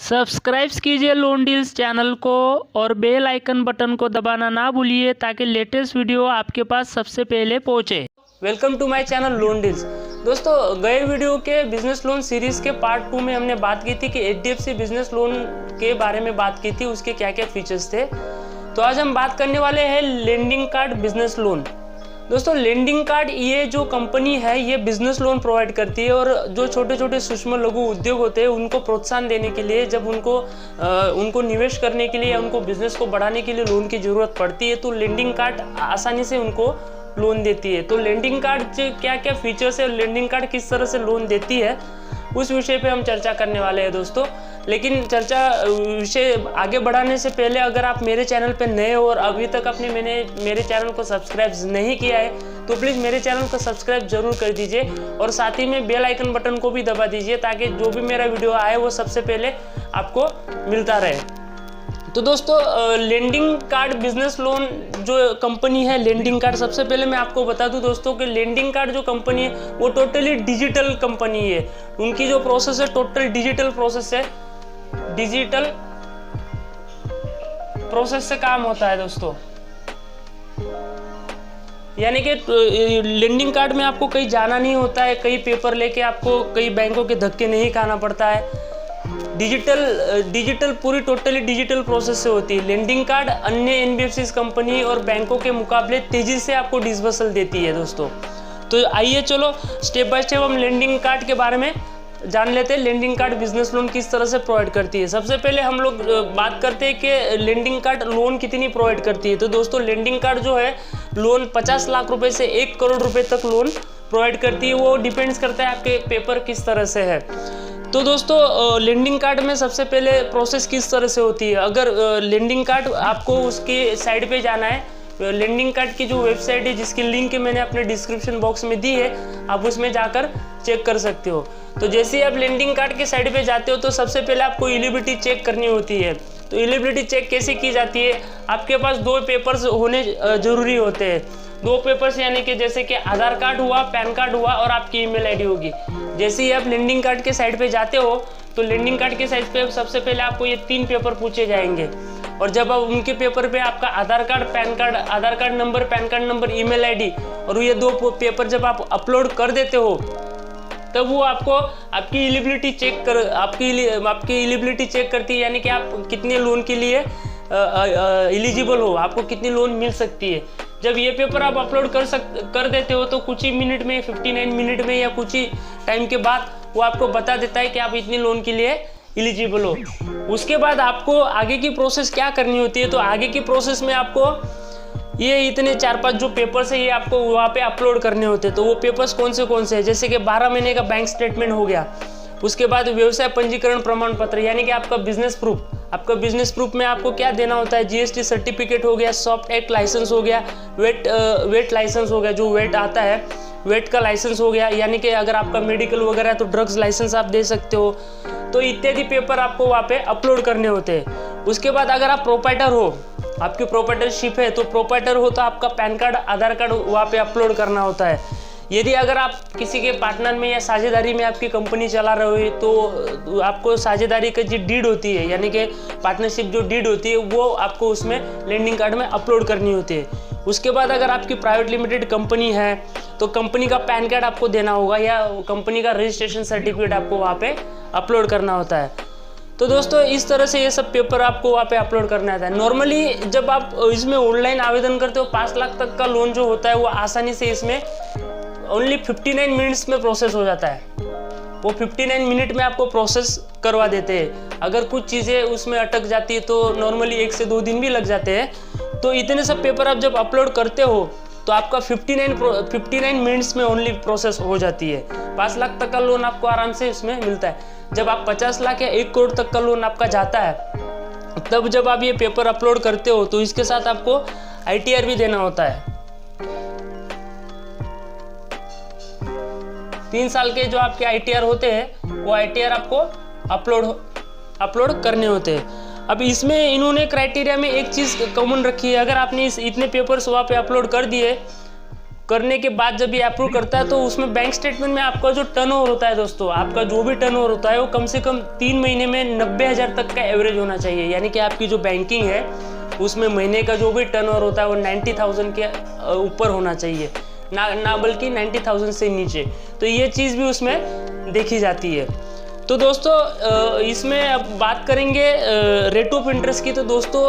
Subscribe कीजिए loan deals channel को और बेल आइकन बटन को दबाना ना भूलिए ताकि लेटेस्ट वीडियो आपके पास सबसे पहले पहुंचे। Welcome to my channel Loan Deals. दोस्तों, गए वीडियो के बिजनेस लोन सीरीज के पार्ट 2 में हमने बात की थी कि HDFC बिजनेस लोन के बारे में बात की थी, उसके क्या क्या फीचर्स थे। तो आज हम बात करने वाले हैं लेंडिंग कार्ड बिजनेस लोन। दोस्तों, लेंडिंग कार्ड ये जो कंपनी है ये बिजनेस लोन प्रोवाइड करती है और जो छोटे छोटे सूक्ष्म लघु उद्योग होते हैं उनको प्रोत्साहन देने के लिए, जब उनको निवेश करने के लिए या उनको बिजनेस को बढ़ाने के लिए लोन की ज़रूरत पड़ती है तो लेंडिंग कार्ड आसानी से उनको लोन देती है। तो लेंडिंग कार्ड क्या क्या फीचर्स है, लेंडिंग कार्ड किस तरह से लोन देती है, उस विषय पे हम चर्चा करने वाले हैं दोस्तों। लेकिन चर्चा विषय आगे बढ़ाने से पहले अगर आप मेरे चैनल पे नए हो और अभी तक आपने मेरे चैनल को सब्सक्राइब नहीं किया है तो प्लीज़ मेरे चैनल को सब्सक्राइब जरूर कर दीजिए और साथ ही में बेल आइकन बटन को भी दबा दीजिए ताकि जो भी मेरा वीडियो आए वो सबसे पहले आपको मिलता रहे। तो दोस्तों, लेंडिंग कार्ड बिजनेस लोन जो कंपनी है लेंडिंग कार्ड, सबसे पहले मैं आपको बता दूं दोस्तों कि लेंडिंग कार्ड जो कंपनी है वो टोटली डिजिटल कंपनी है। उनकी जो प्रोसेस है टोटल डिजिटल प्रोसेस है, डिजिटल प्रोसेस से काम होता है दोस्तों। यानी कि लेंडिंग कार्ड में आपको कहीं जाना नहीं होता है, कई पेपर लेके आपको कई बैंकों के धक्के नहीं खाना पड़ता है। डिजिटल पूरी टोटली डिजिटल प्रोसेस से होती है। लेंडिंग कार्ड अन्य NBFC कंपनी और बैंकों के मुकाबले तेजी से आपको डिसबर्सल देती है दोस्तों। तो आइए चलो स्टेप बाय स्टेप हम लेंडिंग कार्ड के बारे में जान लेते हैं। लेंडिंग कार्ड बिजनेस लोन किस तरह से प्रोवाइड करती है। सबसे पहले हम लोग बात करते हैं कि लेंडिंग कार्ड लोन कितनी प्रोवाइड करती है। तो दोस्तों, लेंडिंग कार्ड जो है लोन 50 लाख रुपए से 1 करोड़ रुपए तक लोन प्रोवाइड करती है। वो डिपेंड्स करता है आपके पेपर किस तरह से है। तो दोस्तों, लेंडिंग कार्ड में सबसे पहले प्रोसेस किस तरह से होती है। अगर लेंडिंग कार्ड आपको उसके साइड पे जाना है, लेंडिंग कार्ड की जो वेबसाइट है जिसकी लिंक मैंने अपने डिस्क्रिप्शन बॉक्स में दी है, आप उसमें जाकर चेक कर सकते हो। तो जैसे ही आप लेंडिंग कार्ड के साइड पे जाते हो तो सबसे पहले आपको एलिजिबिलिटी चेक करनी होती है। तो एलिजिबिलिटी चेक कैसे की जाती है, आपके पास 2 पेपर्स होने जरूरी होते हैं। 2 पेपर्स यानी कि जैसे कि आधार कार्ड हुआ, पैन कार्ड हुआ और आपकी ईमेल आईडी होगी। जैसे ही आप लेंडिंग कार्ड के साइड पे जाते हो तो लेंडिंग कार्ड के साइड पे सबसे पहले आपको ये 3 पेपर पूछे जाएंगे और जब आप उनके पेपर पे आपका Aadhaar card, PAN card, Aadhaar card number, PAN card number, email ID और ये 2 पेपर जब आप अपलोड कर देते हो तब वो आपको आपकी एलिजिबिलिटी चेक करती है, यानी कि आप कितने लोन के लिए एलिजिबल हो, आपको कितनी लोन मिल सकती है। जब ये पेपर आप अपलोड कर देते हो तो कुछ ही मिनट में, 59 मिनट में या कुछ ही टाइम के बाद वो आपको बता देता है कि आप इतने लोन के लिए एलिजिबल हो। उसके बाद आपको आगे की प्रोसेस क्या करनी होती है। तो आगे की प्रोसेस में आपको ये इतने 4-5 जो पेपर्स है ये आपको वहाँ पे अपलोड करने होते हैं। तो वो पेपर्स कौन से हैं, जैसे कि 12 महीने का बैंक स्टेटमेंट हो गया, उसके बाद व्यवसाय पंजीकरण प्रमाण पत्र यानी कि आपका बिजनेस प्रूफ। आपका बिजनेस प्रूफ में आपको क्या देना होता है, GST सर्टिफिकेट हो गया, सॉफ्ट एक्ट लाइसेंस हो गया, वेट लाइसेंस हो गया, जो वेट आता है वेट का लाइसेंस हो गया, यानी कि अगर आपका मेडिकल वगैरह है तो ड्रग्स लाइसेंस आप दे सकते हो। तो इत्यादि पेपर आपको वहाँ पे अपलोड करने होते हैं। उसके बाद अगर आप प्रोप्राइटर हो, आपकी प्रोप्राइटरशिप है तो प्रोप्राइटर हो तो आपका पैन कार्ड, आधार कार्ड वहाँ पे अपलोड करना होता है। यदि अगर आप किसी के पार्टनर में या साझेदारी में आपकी कंपनी चला रहे हो तो आपको साझेदारी की जो डीड होती है, यानी कि पार्टनरशिप जो डीड होती है वो आपको उसमें लेंडिंग कार्ड में अपलोड करनी होती है। उसके बाद अगर आपकी प्राइवेट लिमिटेड कंपनी है तो कंपनी का पैन कार्ड आपको देना होगा या कंपनी का रजिस्ट्रेशन सर्टिफिकेट आपको वहाँ पे अपलोड करना होता है। तो दोस्तों, इस तरह से ये सब पेपर आपको वहाँ पे अपलोड करना होता है। नॉर्मली जब आप इसमें ऑनलाइन आवेदन करते हो 5 लाख तक का लोन जो होता है वो आसानी से इसमें ओनली 59 मिनट्स में प्रोसेस हो जाता है। वो 59 मिनट में आपको प्रोसेस करवा देते हैं। अगर कुछ चीज़ें उसमें अटक जाती है तो नॉर्मली 1 से 2 दिन भी लग जाते हैं। तो इतने सब पेपर आप जब अपलोड करते हो तो आपका 59 मिनट्स में ओनली प्रोसेस हो जाती है। 5 लाख तक का लोन आपको आराम से इसमें मिलता है। जब आप 50 लाख या 1 करोड़ तक का लोन आपका जाता है तब जब आप ये पेपर अपलोड करते हो तो इसके साथ आपको ITR भी देना होता है। 3 साल के जो आपके ITR होते हैं वो ITR आपको अपलोड करने होते हैं। अब इसमें इन्होंने क्राइटेरिया में एक चीज़ कॉमन रखी है। अगर आपने इतने पेपर्स वहाँ पे अपलोड कर दिए करने के बाद जब ये अप्रूव करता है तो उसमें बैंक स्टेटमेंट में आपका जो टर्नओवर होता है दोस्तों, आपका जो भी टर्नओवर होता है वो कम से कम 3 महीने में 90,000 तक का एवरेज होना चाहिए। यानी कि आपकी जो बैंकिंग है उसमें महीने का जो भी टर्नओवर होता है वो 90,000 के ऊपर होना चाहिए, ना बल्कि 90,000 से नीचे। तो ये चीज़ भी उसमें देखी जाती है। तो दोस्तों इसमें अब बात करेंगे रेट ऑफ इंटरेस्ट की। तो दोस्तों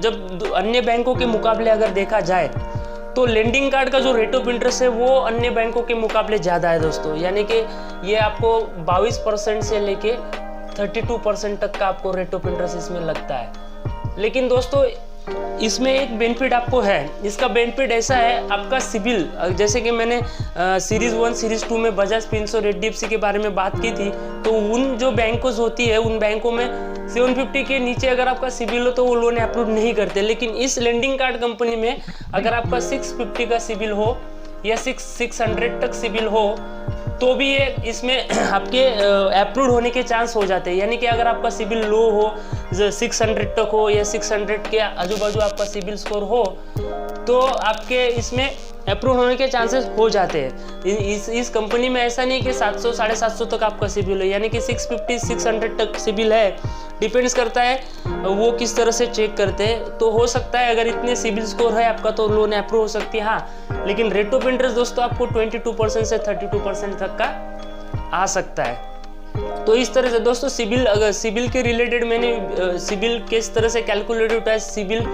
जब अन्य बैंकों के मुकाबले अगर देखा जाए तो लेंडिंग कार्ड का जो रेट ऑफ इंटरेस्ट है वो अन्य बैंकों के मुकाबले ज़्यादा है दोस्तों। यानी कि ये आपको 22% से लेके 32% तक का आपको रेट ऑफ इंटरेस्ट इसमें लगता है। लेकिन दोस्तों इसमें एक बेनिफिट आपको है। इसका बेनिफिट ऐसा है, आपका सिबिल, जैसे कि मैंने सीरीज़ 1 सीरीज़ 2 में बजाज फिनसर्व HDFC के बारे में बात की थी, तो उन जो बैंकों होती है उन बैंकों में 750 के नीचे अगर आपका सिबिल हो तो वो लोन अप्रूव नहीं करते। लेकिन इस लेंडिंग कार्ड कंपनी में अगर आपका 650 का सिबिल हो या 600 तक सिबिल हो तो भी ये इसमें आपके अप्रूव होने के चांस हो जाते हैं। यानी कि अगर आपका सिबिल लो हो, 600 तक हो या 600 के आजू बाजू आपका सिबिल स्कोर हो तो आपके इसमें अप्रूव होने के चांसेस हो जाते हैं। इस कंपनी में ऐसा नहीं कि 700 750 तक आपका सिबिल है, यानी कि 650 600 तक सिबिल है। डिपेंड्स करता है वो किस तरह से चेक करते हैं। तो हो सकता है अगर इतने सिबिल स्कोर है आपका तो लोन अप्रूव हो सकती है। हाँ, लेकिन रेट ऑफ इंटरेस्ट दोस्तों आपको 22% से 32% तक का आ सकता है। तो इस तरह से दोस्तों सिबिल के रिलेटेड मैंने सिबिल किस तरह से कैलकुलेट होता है, सिबिल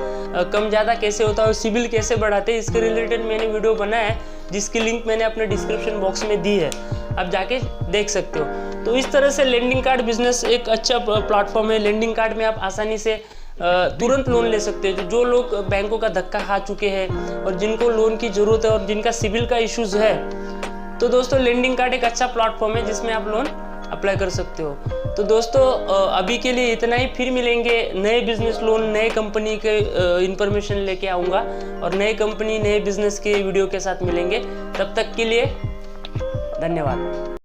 कम ज़्यादा कैसे होता है और सिबिल कैसे बढ़ाते हैं, इसके रिलेटेड मैंने वीडियो बनाया है जिसकी लिंक मैंने अपने डिस्क्रिप्शन बॉक्स में दी है, आप जाके देख सकते हो। तो इस तरह से लेंडिंग कार्ड बिजनेस एक अच्छा प्लेटफॉर्म है। लेंडिंग कार्ड में आप आसानी से तुरंत लोन ले सकते हैं। जो लोग बैंकों का धक्का खा चुके हैं और जिनको लोन की ज़रूरत है और जिनका सिबिल का इश्यूज है, तो दोस्तों लेंडिंग कार्ड एक अच्छा प्लेटफॉर्म है जिसमें आप लोन अप्लाई कर सकते हो। तो दोस्तों अभी के लिए इतना ही, फिर मिलेंगे नए बिजनेस लोन, नए कंपनी के इंफॉर्मेशन लेके आऊँगा और नए कंपनी नए बिजनेस के वीडियो के साथ मिलेंगे। तब तक के लिए धन्यवाद।